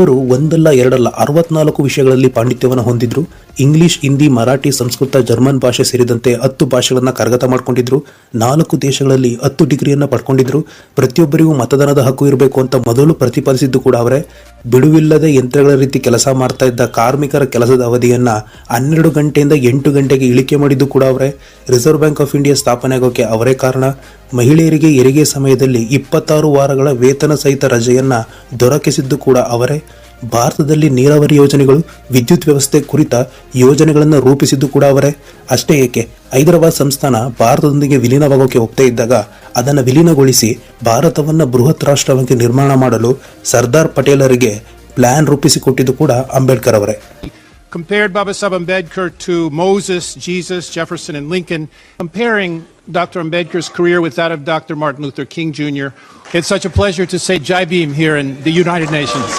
ಅವರು ಒಂದಲ್ಲ ಎರಡಲ್ಲ 64 ವಿಷಯಗಳಲ್ಲಿ ಪಾಂಡಿತ್ಯವನ್ನು ಹೊಂದಿದ್ರು. ಇಂಗ್ಲಿಷ್, ಹಿಂದಿ, ಮರಾಠಿ, ಸಂಸ್ಕೃತ, ಜರ್ಮನ್ ಭಾಷೆ ಸೇರಿದಂತೆ 10 ಭಾಷೆಗಳನ್ನು ಕರಗತ ಮಾಡಿಕೊಂಡಿದ್ರು. 4 ದೇಶಗಳಲ್ಲಿ 10 ಡಿಗ್ರಿಯನ್ನು ಪಡ್ಕೊಂಡಿದ್ರು. ಪ್ರತಿಯೊಬ್ಬರಿಗೂ ಮತದಾನದ ಹಕ್ಕು ಇರಬೇಕು ಅಂತ ಮೊದಲು ಪ್ರತಿಪಾದಿಸಿದ್ದು ಕೂಡ ಅವರೇ. ಬಿಡುವಿಲ್ಲದೆ ಯಂತ್ರಗಳ ರೀತಿ ಕೆಲಸ ಮಾಡ್ತಾ ಇದ್ದ ಕಾರ್ಮಿಕರ ಕೆಲಸದ ಅವಧಿಯನ್ನ 12 ಗಂಟೆಯಿಂದ 8 ಗಂಟೆಗೆ ಇಳಿಕೆ ಮಾಡಿದ್ದು ಕೂಡ ಅವರೇ. ರಿಸರ್ವ್ ಬ್ಯಾಂಕ್ ಆಫ್ ಇಂಡಿಯಾ ಸ್ಥಾಪನೆ ಆಗೋಕೆ ಅವರೇ ಕಾರಣ. ಮಹಿಳೆಯರಿಗೆ ಹೆರಿಗೆ ಸಮಯದಲ್ಲಿ 26 ವಾರಗಳ ವೇತನ ಸಹಿತ ರಜೆಯನ್ನ ದೊರಕಿಸಿದ್ದು ಕೂಡ ಅವರೇ. ಭಾರತದಲ್ಲಿ ನೀರಾವರಿ ಯೋಜನೆಗಳು, ವಿದ್ಯುತ್ ವ್ಯವಸ್ಥೆ ಕುರಿತ ಯೋಜನೆಗಳನ್ನು ರೂಪಿಸಿದ್ದು ಕೂಡ ಅವರೇ. ಅಷ್ಟೇ ಏಕೆ, ಹೈದರಾಬಾದ್ ಸಂಸ್ಥಾನ ಭಾರತದೊಂದಿಗೆ ವಿಲೀನವಾಗೋಕೆ ಒಪ್ತೇ ಇದ್ದಾಗ ಅದನ್ನು ವಿಲೀನಗೊಳಿಸಿ ಭಾರತವನ್ನು ಬೃಹತ್ ರಾಷ್ಟ್ರವಾಗಿ ನಿರ್ಮಾಣ ಮಾಡಲು ಸರ್ದಾರ್ ಪಟೇಲರಿಗೆ ಪ್ಲಾನ್ ರೂಪಿಸಿಕೊಟ್ಟಿದ್ದು ಕೂಡ ಅಂಬೇಡ್ಕರ್ ಅವರೇ. Compared Baba Saheb Ambedkar to Moses, Jesus, Jefferson, and Lincoln, comparing Dr. Ambedkar's career with that of Dr. Martin Luther King Jr. It's such a pleasure to say Jai Bhim here in the United Nations.